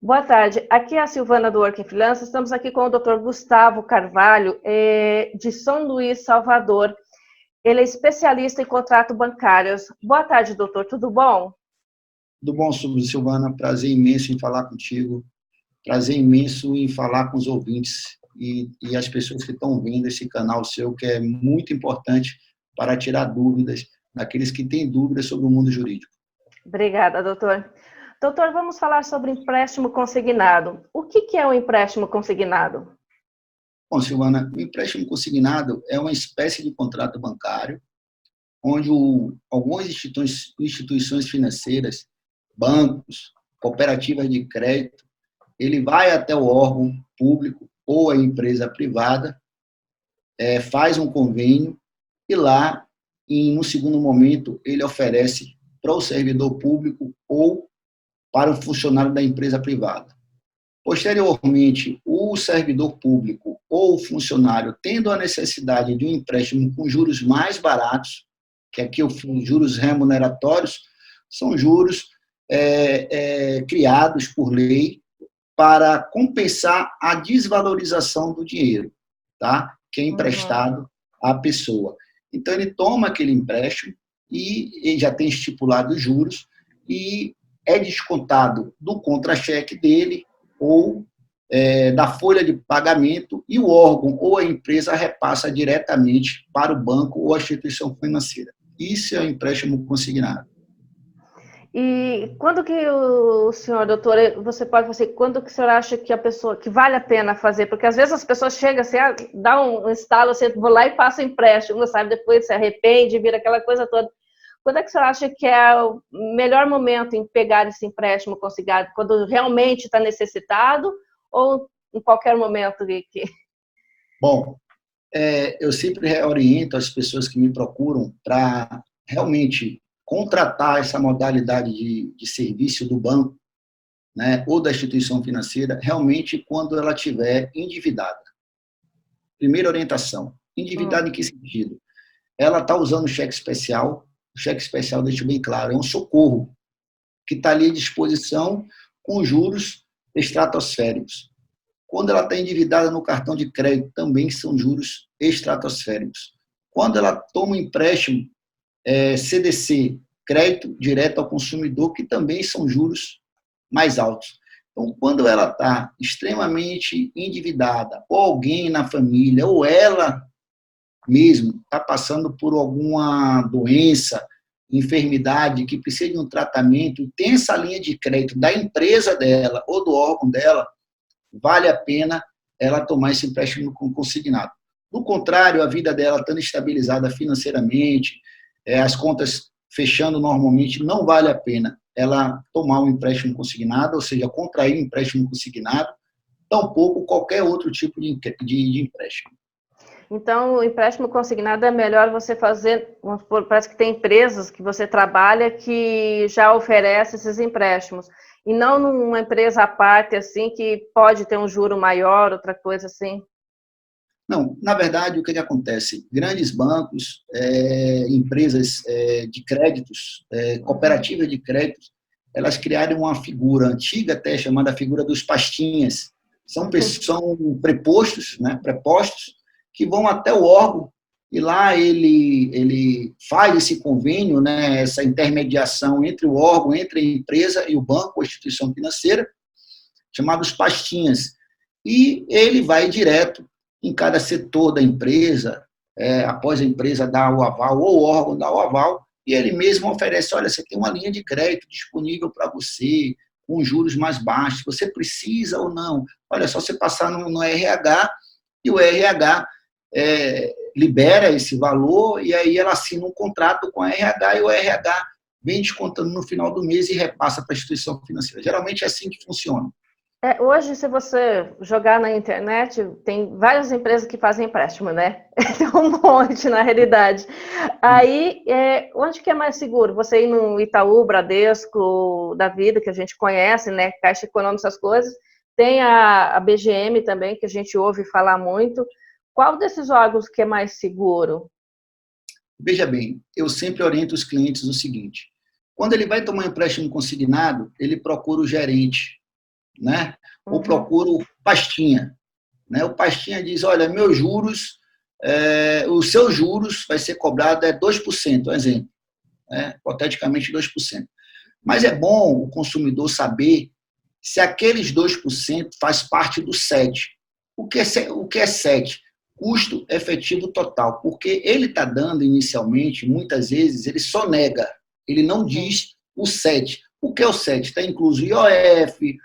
Boa tarde, aqui é a Silvana do Working Freelance, estamos aqui com o Dr. Gustavo Carvalho, de São Luís, Salvador. Ele é especialista em contratos bancários. Boa tarde, doutor, tudo bom? Tudo bom, Silvana? Prazer imenso em falar contigo, prazer imenso em falar com os ouvintes e as pessoas que estão vendo esse canal seu, que é muito importante para tirar dúvidas daqueles que têm dúvidas sobre o mundo jurídico. Obrigada, doutor. Doutor, vamos falar sobre empréstimo consignado. O que é um empréstimo consignado? Bom, Silvana, o empréstimo consignado é uma espécie de contrato bancário onde algumas instituições financeiras, bancos, cooperativas de crédito, ele vai até o órgão público ou a empresa privada, faz um convênio e lá, no segundo momento, ele oferece para o servidor público ou para o funcionário da empresa privada. Posteriormente, o servidor público ou o funcionário, tendo a necessidade de um empréstimo com juros mais baratos, que aqui os juros remuneratórios são juros criados por lei para compensar a desvalorização do dinheiro, tá? Que é emprestado à pessoa. Então, ele toma aquele empréstimo e ele já tem estipulado os juros e é descontado do contra-cheque dele ou da folha de pagamento e o órgão ou a empresa repassa diretamente para o banco ou a instituição financeira. Isso é um empréstimo consignado. E quando que o senhor, doutor, você pode fazer, quando que o senhor acha que a pessoa, que vale a pena fazer? Porque às vezes as pessoas chegam assim, dá um estalo, assim, vou lá e faço empréstimo, não sabe, depois se arrepende, vira aquela coisa toda. Quando é que o senhor acha que é o melhor momento em pegar esse empréstimo consignado? Quando realmente está necessitado ou em qualquer momento? Bom, eu sempre oriento as pessoas que me procuram para realmente contratar essa modalidade de serviço do banco, né, ou da instituição financeira, realmente quando ela estiver endividada. Primeira orientação, endividada em que sentido? Ela está usando o cheque especial, deixa bem claro, é um socorro que está ali à disposição com juros estratosféricos. Quando ela está endividada no cartão de crédito, também são juros estratosféricos. Quando ela toma um empréstimo CDC, crédito direto ao consumidor, que também são juros mais altos. Então, quando ela está extremamente endividada, ou alguém na família, ou ela mesmo está passando por alguma doença, enfermidade, que precisa de um tratamento, e tem essa linha de crédito da empresa dela ou do órgão dela, vale a pena ela tomar esse empréstimo consignado. Do contrário, a vida dela estando estabilizada financeiramente, as contas fechando normalmente, não vale a pena ela tomar um empréstimo consignado, ou seja, contrair um empréstimo consignado, tampouco qualquer outro tipo de empréstimo. Então, o empréstimo consignado é melhor você fazer, parece que tem empresas que você trabalha que já oferecem esses empréstimos, e não numa empresa à parte, assim, que pode ter um juro maior, outra coisa assim. Não, na verdade, o que acontece? Grandes bancos, empresas de créditos, cooperativas de créditos, elas criaram uma figura antiga até chamada figura dos pastinhas. São prepostos, né, prepostos, que vão até o órgão e lá ele faz esse convênio, né, essa intermediação entre o órgão, entre a empresa e o banco, a instituição financeira, chamados pastinhas. E ele vai direto em cada setor da empresa, após a empresa dar o aval, ou o órgão dar o aval, e ele mesmo oferece, olha, você tem uma linha de crédito disponível para você, com juros mais baixos, você precisa ou não? Olha, só você passar no RH, e o RH libera esse valor, e aí ela assina um contrato com a RH, e o RH vem descontando no final do mês e repassa para a instituição financeira. Geralmente é assim que funciona. Hoje, se você jogar na internet, tem várias empresas que fazem empréstimo, né? Tem um monte, na realidade. Aí, onde que é mais seguro? Você ir no Itaú, Bradesco, da vida, que a gente conhece, né? Caixa Econômica, essas coisas. Tem a BGM também, que a gente ouve falar muito. Qual desses órgãos que é mais seguro? Veja bem, eu sempre oriento os clientes o seguinte: quando ele vai tomar um empréstimo consignado, ele procura o gerente né? Ou procuro o Pastinha, né? O Pastinha diz, olha, meus juros, os seus juros vai ser cobrado 2%, um exemplo, né? Hipoteticamente 2%. Mas é bom o consumidor saber se aqueles 2% faz parte do SET. O que é SET? Custo efetivo total, porque ele está dando inicialmente, muitas vezes, ele só nega, ele não diz o SET. O que é o SET? Está incluso o IOF,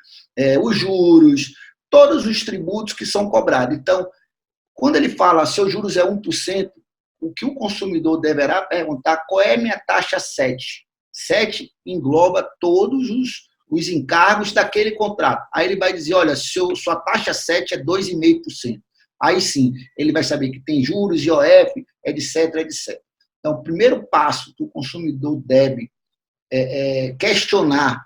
os juros, todos os tributos que são cobrados. Então, quando ele fala seus juros é 1%, o que o consumidor deverá perguntar qual é a minha taxa SET. SET engloba todos os encargos daquele contrato. Aí ele vai dizer, olha, sua taxa SET é 2,5%. Aí sim, ele vai saber que tem juros, IOF, etc, etc. Então, o primeiro passo que o consumidor deve questionar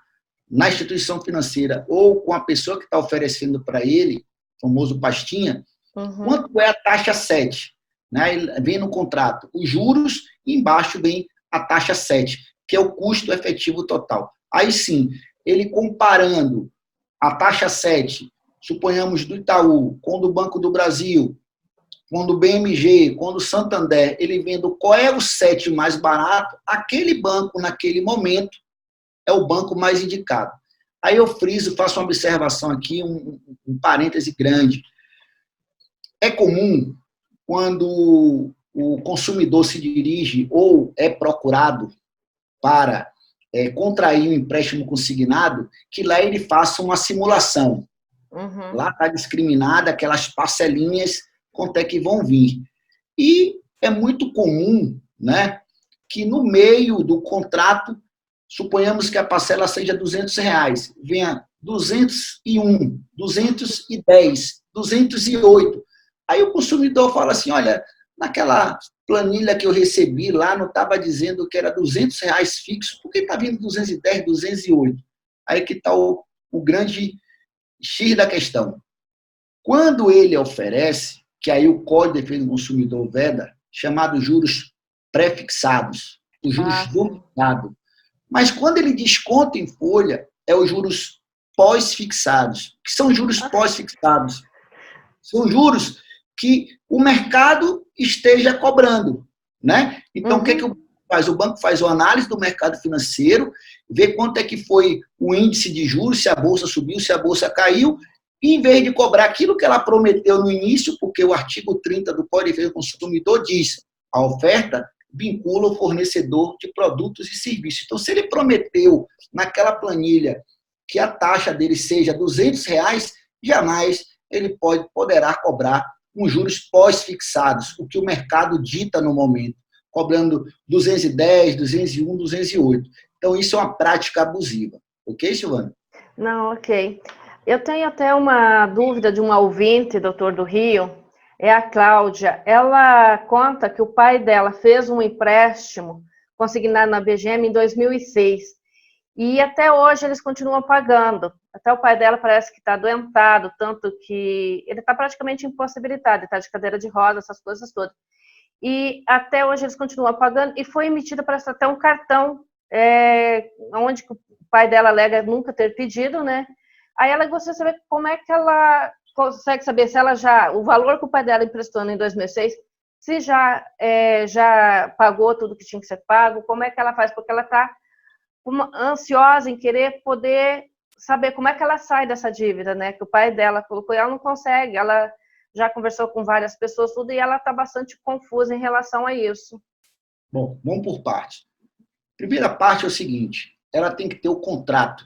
na instituição financeira ou com a pessoa que está oferecendo para ele, o famoso pastinha, quanto é a taxa SET? Né? Vem no contrato os juros e embaixo vem a taxa SET, que é o custo efetivo total. Aí sim, ele comparando a taxa SET, suponhamos do Itaú, com do Banco do Brasil, com do BMG, com do Santander, ele vendo qual é o SET mais barato, aquele banco, naquele momento, é o banco mais indicado. Aí eu friso, faço uma observação aqui, um parêntese grande. É comum, quando o consumidor se dirige ou é procurado para contrair um empréstimo consignado, que lá ele faça uma simulação. Lá está discriminada aquelas parcelinhas quanto é que vão vir. E é muito comum, né, que no meio do contrato, suponhamos que a parcela seja R$200, venha 201, 210, 208. Aí o consumidor fala assim, olha, naquela planilha que eu recebi lá, não estava dizendo que era R$200 fixo, por que está vindo 210, 208? Aí que está o grande X da questão. Quando ele oferece, que aí o Código de Defesa do Consumidor veda, chamado juros pré-fixados, os juros do mercado. Mas quando ele desconta em folha, é os juros pós-fixados. O que são juros pós-fixados? São juros que o mercado esteja cobrando, né? Então, o que o banco faz? O banco faz uma análise do mercado financeiro, vê quanto é que foi o índice de juros, se a bolsa subiu, se a bolsa caiu, e em vez de cobrar aquilo que ela prometeu no início, porque o artigo 30 do Código de Defesa do Consumidor diz, a oferta vincula o fornecedor de produtos e serviços. Então, se ele prometeu naquela planilha que a taxa dele seja R$200, jamais ele poderá cobrar com juros pós-fixados, o que o mercado dita no momento, cobrando 210, 201, 208. Então, isso é uma prática abusiva. Ok, Silvana? Não, ok. Eu tenho até uma dúvida de uma ouvinte, doutor do Rio, é a Cláudia. Ela conta que o pai dela fez um empréstimo consignado na BGM em 2006 e até hoje eles continuam pagando. Até o pai dela parece que está adoentado, tanto que ele está praticamente impossibilitado, ele está de cadeira de rodas, essas coisas todas. E até hoje eles continuam pagando e foi emitido, parece até um cartão, onde o pai dela alega nunca ter pedido, né? Aí ela gostaria de saber como é que ela consegue saber se ela o valor que o pai dela emprestou em 2006, se já pagou tudo que tinha que ser pago, como é que ela faz, porque ela está ansiosa em querer poder saber como é que ela sai dessa dívida, né? Que o pai dela colocou e ela não consegue, ela já conversou com várias pessoas, tudo, e ela está bastante confusa em relação a isso. Bom, vamos por partes. Primeira parte é o seguinte, ela tem que ter o contrato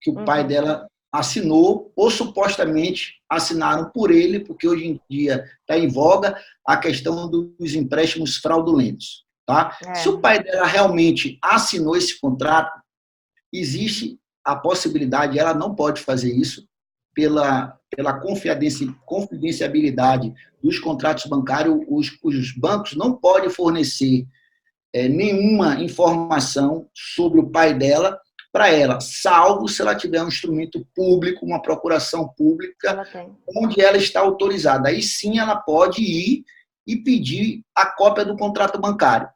que o pai dela assinou ou supostamente assinaram por ele, porque hoje em dia está em voga a questão dos empréstimos fraudulentos. Tá? Se o pai dela realmente assinou esse contrato, existe a possibilidade, ela não pode fazer isso, pela confidenciabilidade dos contratos bancários, os bancos não podem fornecer nenhuma informação sobre o pai dela para ela, salvo se ela tiver um instrumento público, uma procuração pública, onde ela está autorizada. Aí sim ela pode ir e pedir a cópia do contrato bancário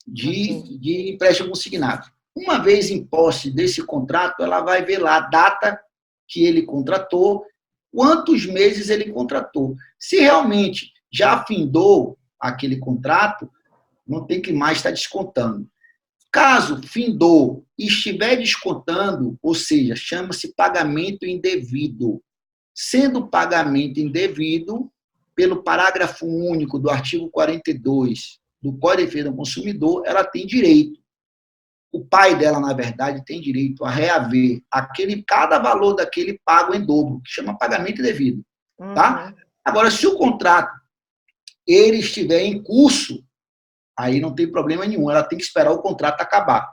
de empréstimo consignado. Uma vez em posse desse contrato, ela vai ver lá a data que ele contratou, quantos meses ele contratou. Se realmente já findou aquele contrato, não tem que mais estar descontando. Caso findou e estiver descontando, ou seja, chama-se pagamento indevido. Sendo pagamento indevido, pelo parágrafo único do artigo 42 do Código de Defesa do Consumidor, ela tem direito. O pai dela, na verdade, tem direito a reaver cada valor daquele pago em dobro, que chama pagamento indevido. Tá? Agora, se o contrato ele estiver em curso, aí não tem problema nenhum, ela tem que esperar o contrato acabar.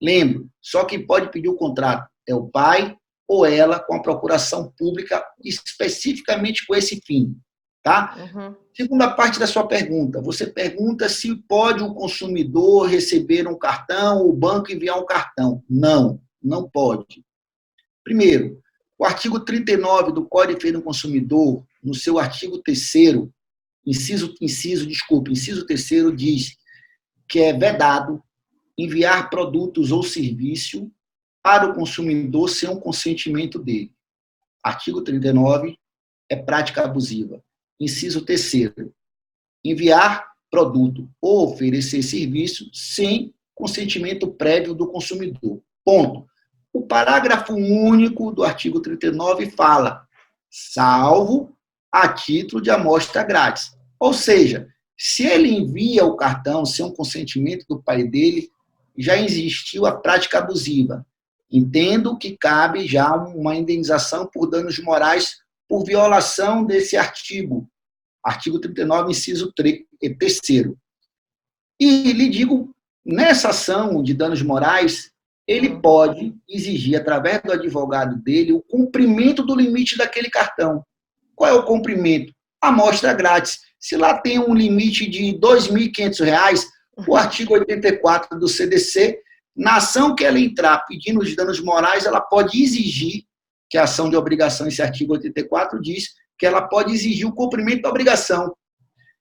Lembro, só quem pode pedir o contrato é o pai ou ela com a procuração pública especificamente com esse fim. Tá? Segunda parte da sua pergunta, você pergunta se pode o consumidor receber um cartão ou o banco enviar um cartão. Não, não pode. Primeiro, o artigo 39 do Código de Defesa do Consumidor, no seu artigo 3º, inciso 3º, diz que é vedado enviar produtos ou serviço para o consumidor sem o consentimento dele. Artigo 39 é prática abusiva. Inciso 3º, enviar produto ou oferecer serviço sem consentimento prévio do consumidor. Ponto. O parágrafo único do artigo 39 fala, salvo a título de amostra grátis. Ou seja, se ele envia o cartão sem o consentimento do pai dele, já existiu a prática abusiva. Entendo que cabe já uma indenização por danos morais por violação desse artigo 39, inciso 3º. E lhe digo, nessa ação de danos morais, ele pode exigir, através do advogado dele, o cumprimento do limite daquele cartão. Qual é o cumprimento? Amostra grátis. Se lá tem um limite de R$ 2.500, o artigo 84 do CDC, na ação que ela entrar pedindo os danos morais, ela pode exigir, que a ação de obrigação, esse artigo 84 diz, que ela pode exigir o cumprimento da obrigação.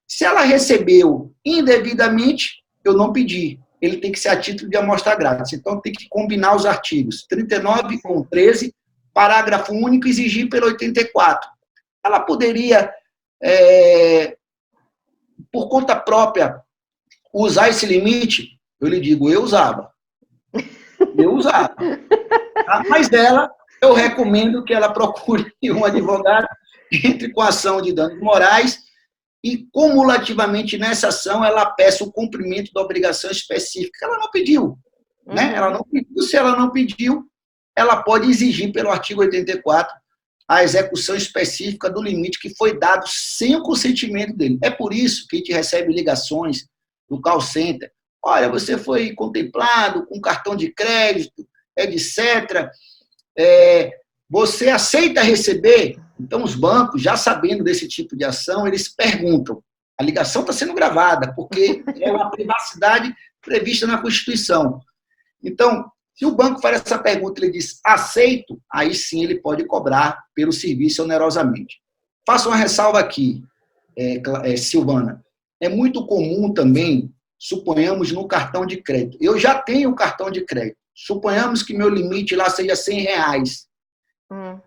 Se ela recebeu indevidamente, eu não pedi. Ele tem que ser a título de amostra grátis. Então, tem que combinar os artigos 39 com 13, parágrafo único, exigir pelo 84. Ela poderia, por conta própria, usar esse limite? Eu lhe digo, eu usava. Tá? Mas eu recomendo que ela procure um advogado, entre com a ação de danos morais e, cumulativamente, nessa ação, ela peça o cumprimento da obrigação específica. Ela não pediu. Né? Ela não pediu. Se ela não pediu, ela pode exigir, pelo artigo 84, a execução específica do limite que foi dado sem o consentimento dele. É por isso que a gente recebe ligações do call center. Olha, você foi contemplado com cartão de crédito, etc. Você aceita receber? Então, os bancos, já sabendo desse tipo de ação, eles perguntam. A ligação está sendo gravada, porque é uma privacidade prevista na Constituição. Então, se o banco faz essa pergunta e ele diz aceito, aí sim ele pode cobrar pelo serviço onerosamente. Faço uma ressalva aqui, Silvana. É muito comum também, suponhamos, no cartão de crédito. Eu já tenho cartão de crédito. Suponhamos que meu limite lá seja R$ 100.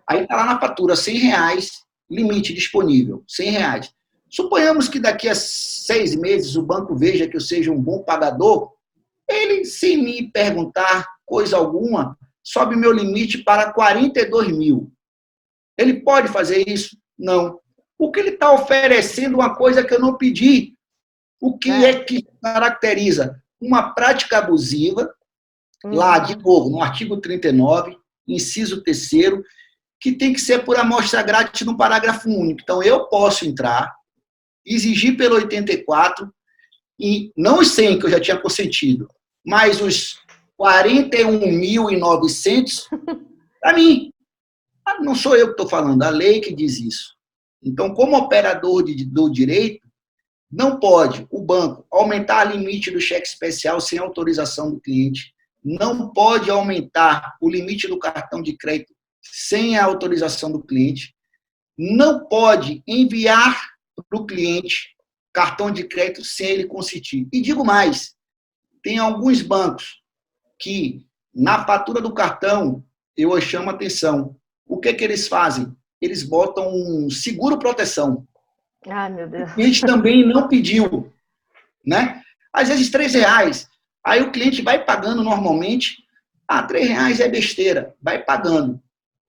Aí está lá na fatura, R$ 100, limite disponível, R$ 100. Suponhamos que daqui a 6 meses o banco veja que eu seja um bom pagador, ele, sem me perguntar coisa alguma, sobe meu limite para 42 mil. Ele pode fazer isso? Não. Porque ele está oferecendo uma coisa que eu não pedi. O que é que caracteriza? Uma prática abusiva, lá, de novo, no artigo 39, inciso 3º, que tem que ser por amostra grátis no parágrafo único. Então, eu posso entrar, exigir pelo 84, e não os 100 que eu já tinha consentido, mas os 41.900, para mim. Não sou eu que estou falando, a lei que diz isso. Então, como operador do direito, não pode o banco aumentar o limite do cheque especial sem autorização do cliente, não pode aumentar o limite do cartão de crédito sem a autorização do cliente, não pode enviar para o cliente cartão de crédito sem ele consentir. E digo mais, tem alguns bancos que, na fatura do cartão, eu chamo a atenção, O que eles fazem? Eles botam um seguro-proteção. Ai, meu Deus. O cliente também não pediu, né? Às vezes R$ 3. Aí o cliente vai pagando normalmente. R$ 3 é besteira, vai pagando.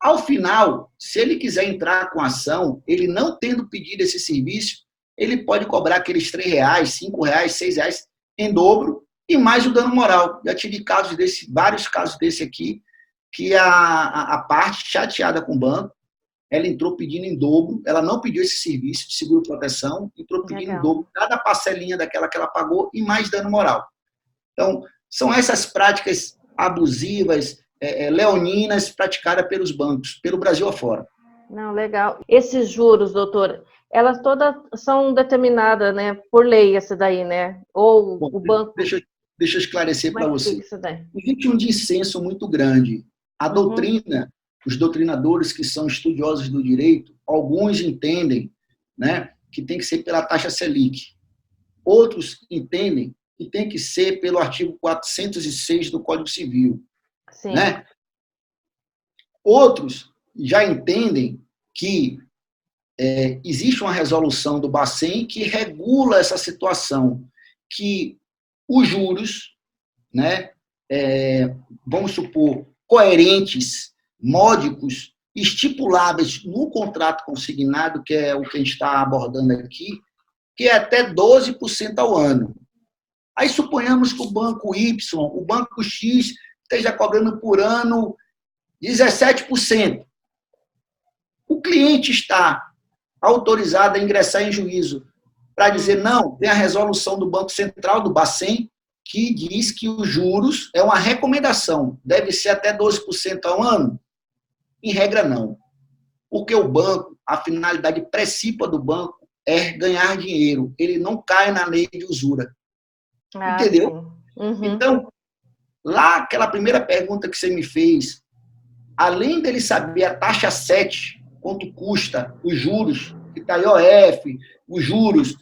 Ao final, se ele quiser entrar com ação, ele não tendo pedido esse serviço, ele pode cobrar aqueles R$ 3, R$ 5, R$ 6 em dobro e mais o dano moral. Já tive vários casos desse aqui, que a parte chateada com o banco, ela entrou pedindo em dobro, ela não pediu esse serviço de seguro-proteção, entrou pedindo em dobro cada parcelinha daquela que ela pagou e mais dano moral. Então, são essas práticas abusivas, leoninas, praticadas pelos bancos, pelo Brasil afora. Não, legal. Esses juros, doutor, elas todas são determinadas, né, por lei, essa daí, né? Ou Bom, o banco... Deixa eu esclarecer para você. Isso daí? Existe um dissenso muito grande. A doutrina, os doutrinadores que são estudiosos do direito, alguns entendem, né, que tem que ser pela taxa Selic. Outros entendem que tem que ser pelo artigo 406 do Código Civil. Sim. Né? Outros já entendem que existe uma resolução do Bacen que regula essa situação, que os juros, né, vamos supor, coerentes, módicos, estipuláveis no contrato consignado, que é o que a gente está abordando aqui, que é até 12% ao ano. Aí suponhamos que o banco Y, o banco X, esteja cobrando por ano 17%. O cliente está autorizado a ingressar em juízo para dizer, não, tem a resolução do Banco Central, do Bacen, que diz que os juros é uma recomendação, deve ser até 12% ao ano? Em regra, não. Porque o banco, a finalidade principal do banco é ganhar dinheiro. Ele não cai na lei de usura. Entendeu? Então, lá, aquela primeira pergunta que você me fez, além dele saber a taxa 7, quanto custa os juros, que está IOF, os juros,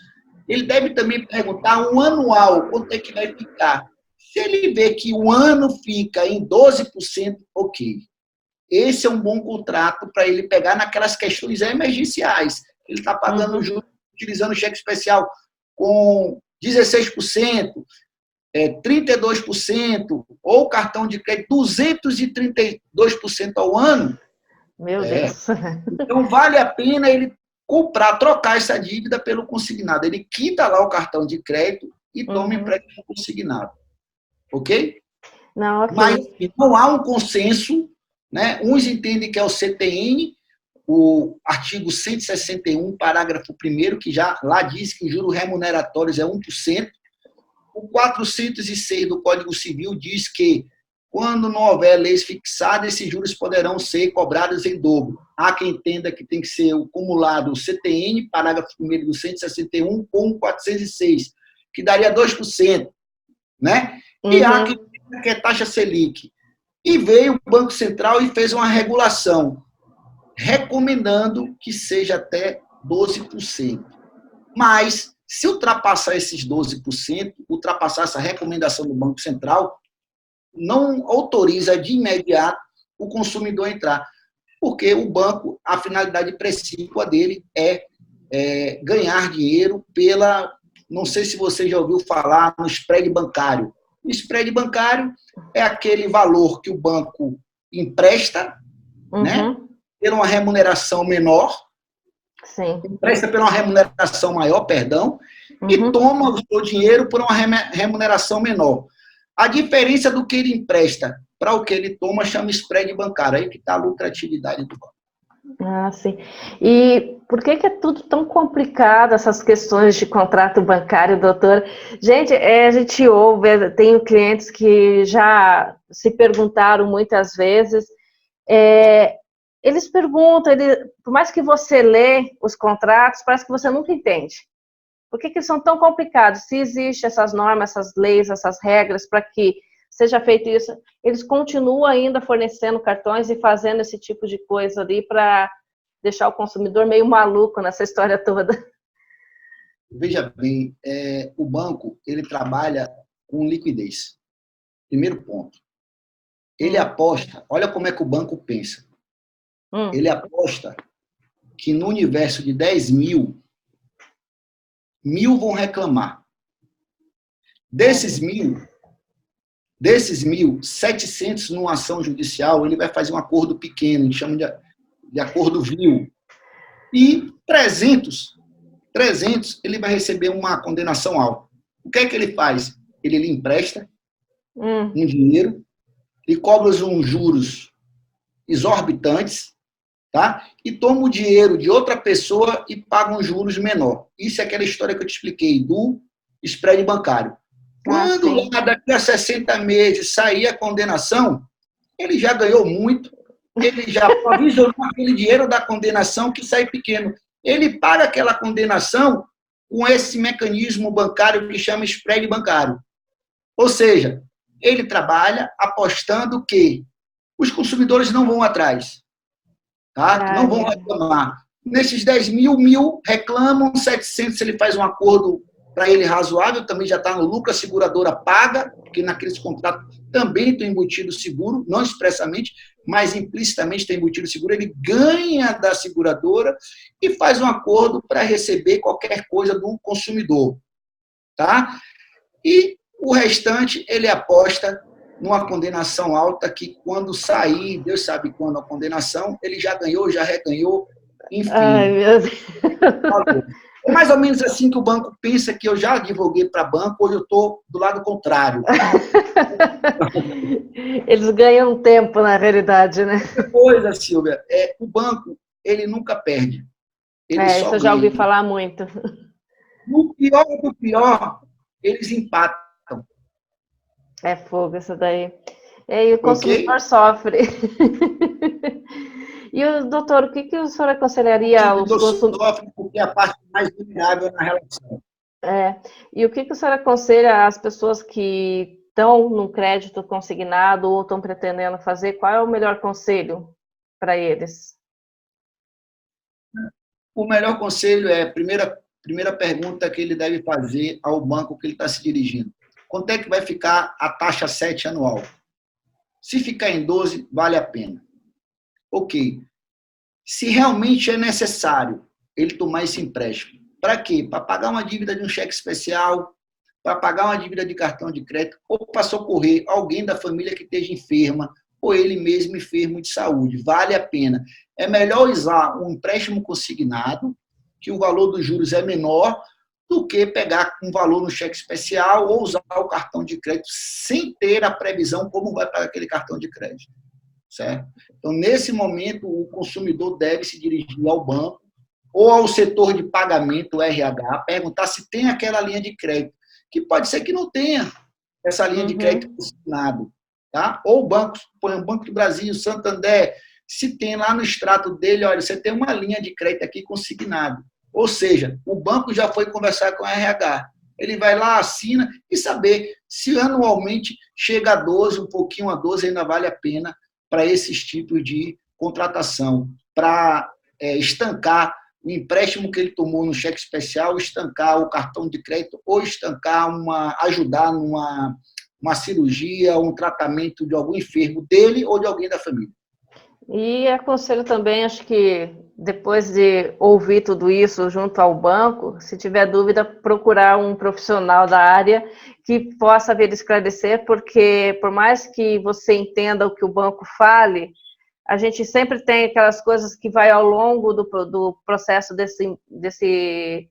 ele deve também perguntar um anual, quanto é que vai ficar. Se ele vê que o ano fica em 12%, ok. Esse é um bom contrato para ele pegar naquelas questões emergenciais. Ele está pagando juros, utilizando o cheque especial com 16%, 32%, ou cartão de crédito 232% ao ano. Meu Deus. Então, vale a pena ele comprar, trocar essa dívida pelo consignado. Ele quita lá o cartão de crédito e toma empréstimo consignado. Ok? Não, ok. Mas não há um consenso, né? Uns entendem que é o CTN, o artigo 161, parágrafo 1º, que já lá diz que os juros remuneratórios é 1%. O 406 do Código Civil diz que, quando não houver leis fixadas, esses juros poderão ser cobrados em dobro. Há quem entenda que tem que ser o acumulado o CTN, parágrafo 1º do 161, com o 406, que daria 2%. Né? E há quem entenda que é taxa Selic. E veio o Banco Central e fez uma regulação, recomendando que seja até 12%. Mas, se ultrapassar esses 12%, ultrapassar essa recomendação do Banco Central, não autoriza de imediato o consumidor a entrar. Porque o banco, a finalidade principal dele é ganhar dinheiro pela... Não sei se você já ouviu falar no spread bancário. O spread bancário é aquele valor que o banco empresta, né, por uma remuneração menor, empresta por uma remuneração maior, perdão, e toma o seu dinheiro por uma remuneração menor. A diferença do que ele empresta para o que ele toma chama spread bancário, aí que está a lucratividade do banco. Ah, sim. E por que é tudo tão complicado, essas questões de contrato bancário, doutor? Gente, a gente ouve, tenho clientes que já se perguntaram muitas vezes, eles perguntam, por mais que você lê os contratos, parece que você nunca entende. Por que eles são tão complicados? Se existem essas normas, essas leis, essas regras para que seja feito isso, eles continuam ainda fornecendo cartões e fazendo esse tipo de coisa ali para deixar o consumidor meio maluco nessa história toda. Veja bem, o banco ele trabalha com liquidez. Primeiro ponto. Ele aposta, olha como é que o banco pensa. Ele aposta que no universo de 10 mil, 1.000 vão reclamar. Desses mil, 700 numa ação judicial, ele vai fazer um acordo pequeno, a gente chama de acordo vil. E 300, ele vai receber uma condenação alta. O que é que ele faz? Ele lhe empresta um dinheiro, ele cobra uns juros exorbitantes, tá? E toma o dinheiro de outra pessoa e paga uns juros menor. Isso é aquela história que eu te expliquei, do spread bancário. Quando lá daqui a 60 meses sair a condenação, ele já ganhou muito, ele já provisionou aquele dinheiro da condenação que sai pequeno. Ele paga aquela condenação com esse mecanismo bancário que chama spread bancário. Ou seja, ele trabalha apostando que os consumidores não vão atrás, tá? Não vão reclamar. Nesses 10 mil, 1.000 reclamam, 700 ele faz um acordo para ele razoável, também já está no lucro, a seguradora paga, porque naqueles contratos também tem embutido seguro, não expressamente, mas implicitamente tem embutido seguro, ele ganha da seguradora e faz um acordo para receber qualquer coisa do consumidor, tá? E o restante ele aposta numa condenação alta que quando sair, Deus sabe quando a condenação, ele já ganhou, já reganhou, enfim. Ai, meu Deus. É mais ou menos assim que o banco pensa, que eu já divulguei para banco, hoje eu estou do lado contrário. Eles ganham tempo, na realidade, né? Outra coisa, Silvia, o banco, ele nunca perde. Ele só isso eu já ouvi ganha. falar muito. No pior do pior, eles empatam. É fogo isso daí. E o consumidor sofre. E, doutor, o que o senhor aconselharia aos consumidores? Sofre porque é a parte mais vulnerável na relação. E o que o senhor aconselha às pessoas que estão no crédito consignado ou estão pretendendo fazer? Qual é o melhor conselho para eles? O melhor conselho é, primeira pergunta que ele deve fazer ao banco que ele está se dirigindo. Quanto é que vai ficar a taxa 7 anual? Se ficar em 12, vale a pena. Ok. Se realmente é necessário ele tomar esse empréstimo, para quê? Para pagar uma dívida de um cheque especial, para pagar uma dívida de cartão de crédito, ou para socorrer alguém da família que esteja enferma, ou ele mesmo enfermo de saúde. Vale a pena. É melhor usar um empréstimo consignado, que o valor dos juros é menor, do que pegar um valor no cheque especial ou usar o cartão de crédito sem ter a previsão como vai pagar aquele cartão de crédito. Certo? Então, nesse momento, o consumidor deve se dirigir ao banco ou ao setor de pagamento, o RH, perguntar se tem aquela linha de crédito, que pode ser que não tenha essa linha de crédito consignado. Tá? Ou bancos, por exemplo, Banco do Brasil, Santander, se tem lá no extrato dele, olha, você tem uma linha de crédito aqui consignado. Ou seja, o banco já foi conversar com o RH. Ele vai lá, assina e saber se anualmente chega a 12, um pouquinho a 12, ainda vale a pena para esses tipos de contratação, para estancar o empréstimo que ele tomou no cheque especial, estancar o cartão de crédito ou estancar ajudar numa cirurgia, um tratamento de algum enfermo dele ou de alguém da família. E aconselho também, acho que depois de ouvir tudo isso junto ao banco, se tiver dúvida, procurar um profissional da área que possa vir esclarecer, porque por mais que você entenda o que o banco fale, a gente sempre tem aquelas coisas que vai ao longo do processo desse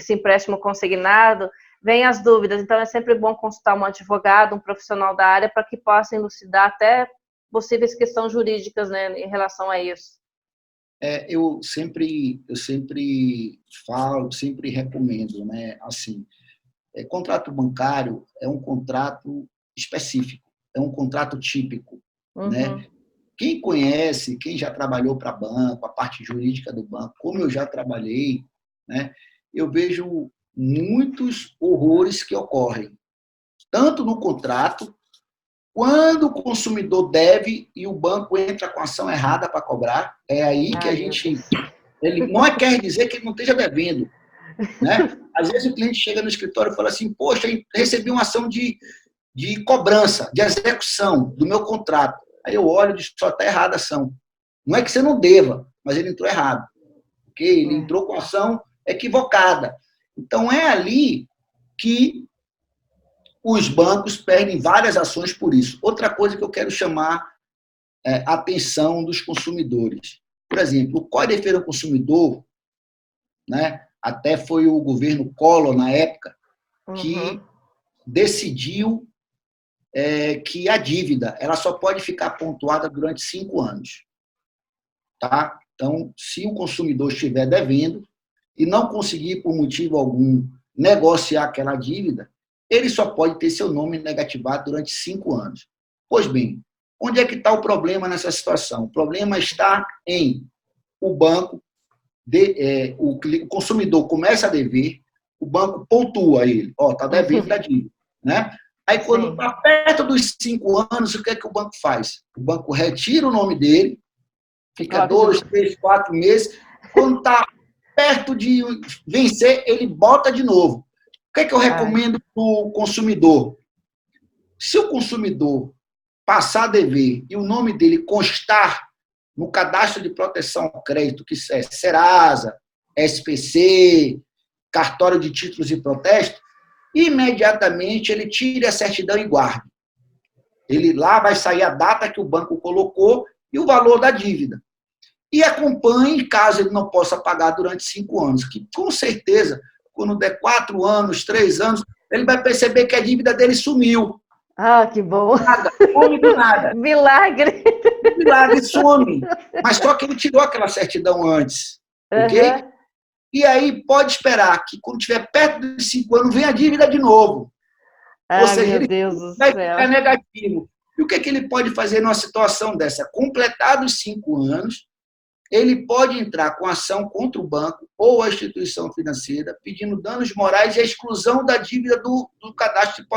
empréstimo consignado, vem as dúvidas. Então, é sempre bom consultar um advogado, um profissional da área, para que possa elucidar até possíveis questões jurídicas, né, em relação a isso. Eu sempre falo, sempre recomendo, né, assim, contrato bancário é um contrato específico, é um contrato típico, né? Quem conhece, quem já trabalhou para banco, a parte jurídica do banco, como eu já trabalhei, né, eu vejo muitos horrores que ocorrem, tanto no contrato, quando o consumidor deve e o banco entra com a ação errada para cobrar, é aí que a gente... Ele não quer dizer que ele não esteja devendo, né? Às vezes o cliente chega no escritório e fala assim, poxa, recebi uma ação de cobrança, de execução do meu contrato. Aí eu olho e digo, só está errada a ação. Não é que você não deva, mas ele entrou errado. Porque ele entrou com ação equivocada. Então, é ali que os bancos perdem várias ações por isso. Outra coisa que eu quero chamar a atenção dos consumidores. Por exemplo, o Código de Defesa do Consumidor, né, até foi o governo Collor, na época, que decidiu que a dívida ela só pode ficar pontuada durante 5 anos. Tá? Então, se o consumidor estiver devendo e não conseguir, por motivo algum, negociar aquela dívida, ele só pode ter seu nome negativado durante 5 anos. Pois bem, onde é que está o problema nessa situação? O problema está em o banco, o consumidor começa a dever, o banco pontua ele, está devendo da dívida. Né? Aí, quando está perto dos 5 anos, o que é que o banco faz? O banco retira o nome dele, fica 2, 3, 4 meses. Quando está perto de vencer, ele bota de novo. O que é que eu recomendo para o consumidor? Se o consumidor passar a dever e o nome dele constar no cadastro de proteção ao crédito, que é Serasa, SPC, cartório de títulos e protesto, imediatamente ele tire a certidão e guarde. Ele lá vai sair a data que o banco colocou e o valor da dívida. E acompanhe, caso ele não possa pagar durante 5 anos, que com certeza, quando der 4 anos, 3 anos, ele vai perceber que a dívida dele sumiu. Ah, que bom. Nada, some do nada. Milagre. Milagre, some. Mas só que ele tirou aquela certidão antes. Ok? E aí pode esperar que quando estiver perto de 5 anos, venha a dívida de novo. Ou seja, ele vai ficar negativo. E o que ele pode fazer numa situação dessa? Completados 5 anos, ele pode entrar com ação contra o banco ou a instituição financeira, pedindo danos morais e a exclusão da dívida do cadastro de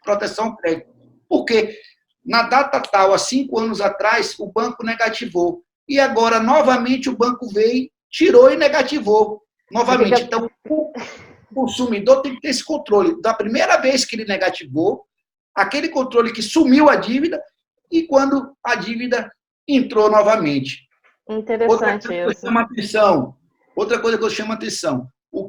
proteção ao crédito. Porque na data tal, há 5 anos atrás, o banco negativou. E agora, novamente, o banco veio, tirou e negativou. Novamente. Então, o consumidor tem que ter esse controle. Da primeira vez que ele negativou, aquele controle que sumiu a dívida e quando a dívida entrou novamente. Interessante isso. Outra coisa que eu chamo a atenção. O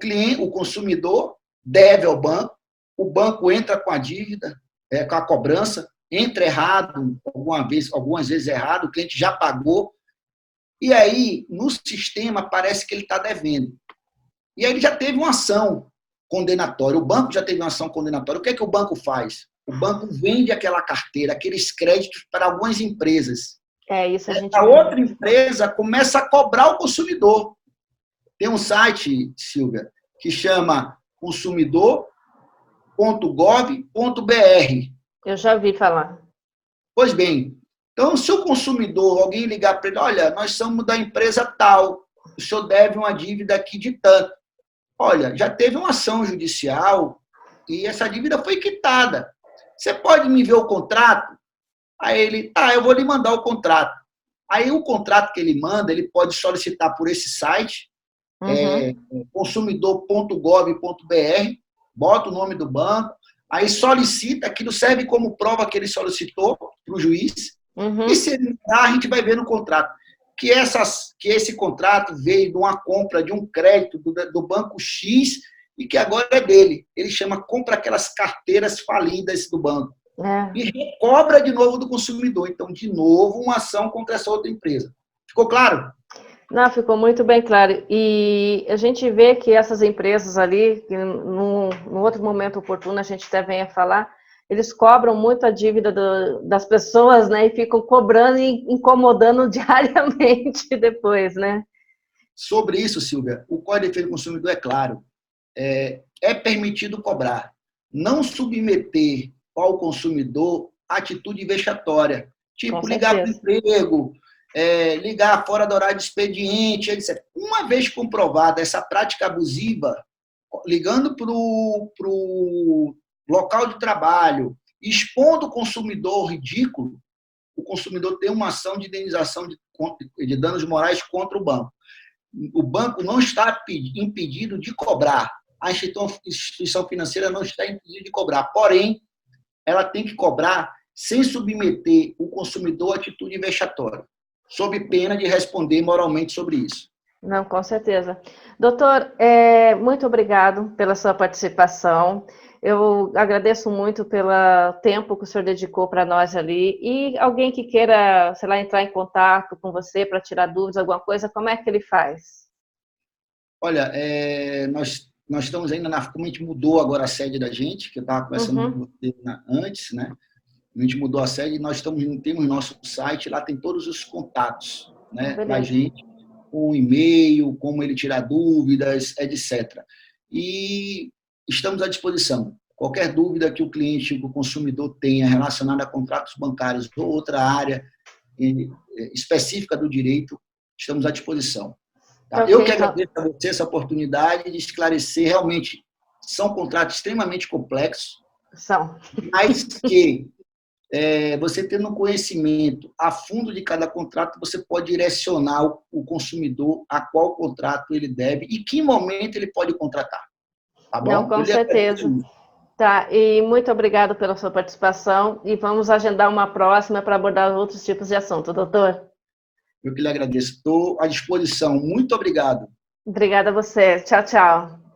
consumidor deve ao banco, o banco entra com a dívida, com a cobrança, entra errado, algumas vezes errado, o cliente já pagou, e aí, no sistema, parece que ele está devendo. E aí ele já teve uma ação condenatória, o banco já teve uma ação condenatória. O que é que o banco faz? O banco vende aquela carteira, aqueles créditos para algumas empresas. A outra empresa começa a cobrar o consumidor. Tem um site, Silvia, que chama consumidor.gov.br. Eu já vi falar. Pois bem, então, se o consumidor, alguém ligar para ele, olha, nós somos da empresa tal, o senhor deve uma dívida aqui de tanto. Olha, já teve uma ação judicial e essa dívida foi quitada. Você pode me ver o contrato? Aí ele, eu vou lhe mandar o contrato. Aí o contrato que ele manda, ele pode solicitar por esse site, consumidor.gov.br, bota o nome do banco, aí solicita, aquilo serve como prova que ele solicitou para o juiz, e se ele dá, a gente vai ver no contrato que esse contrato veio de uma compra de um crédito do banco X e que agora é dele. Ele compra aquelas carteiras falidas do banco. E recobra de novo do consumidor. Então, de novo, uma ação contra essa outra empresa. Ficou claro? Não, ficou muito bem claro. E a gente vê que essas empresas ali, que num outro momento oportuno a gente até venha falar, eles cobram muito a dívida das pessoas, né? E ficam cobrando e incomodando diariamente depois, né? Sobre isso, Silvia, o Código de Defesa do Consumidor é claro. É permitido cobrar. Não submeter ao consumidor atitude vexatória. Tipo, ligar para o emprego, ligar fora do horário de expediente, etc. Uma vez comprovada essa prática abusiva, ligando para o local de trabalho, expondo o consumidor ao ridículo, o consumidor tem uma ação de indenização de danos morais contra o banco. O banco não está impedido de cobrar. A instituição financeira não está impedida de cobrar. Porém, ela tem que cobrar sem submeter o consumidor à atitude vexatória. sob pena de responder moralmente sobre isso. Não, com certeza. Doutor, muito obrigado pela sua participação. Eu agradeço muito pelo tempo que o senhor dedicou para nós ali. E alguém que queira, sei lá, entrar em contato com você para tirar dúvidas, alguma coisa, como é que ele faz? Olha, nós estamos ainda como a gente mudou agora a sede da gente, que eu estava conversando com você antes, né? A gente mudou a sede e nós temos nosso site, lá tem todos os contatos, né, da gente, com e-mail, como ele tirar dúvidas, etc. E estamos à disposição. Qualquer dúvida que o cliente, o consumidor tenha relacionada a contratos bancários ou outra área específica do direito, estamos à disposição. Tá? Okay, eu que agradeço a você essa oportunidade de esclarecer. Realmente, são contratos extremamente complexos, mas que você tendo um conhecimento a fundo de cada contrato, você pode direcionar o consumidor a qual contrato ele deve e que momento ele pode contratar. Tá bom? Não, com certeza. Tá, e muito obrigado pela sua participação e vamos agendar uma próxima para abordar outros tipos de assunto, doutor. Eu que lhe agradeço. Estou à disposição. Muito obrigado. Obrigada a você. Tchau, tchau.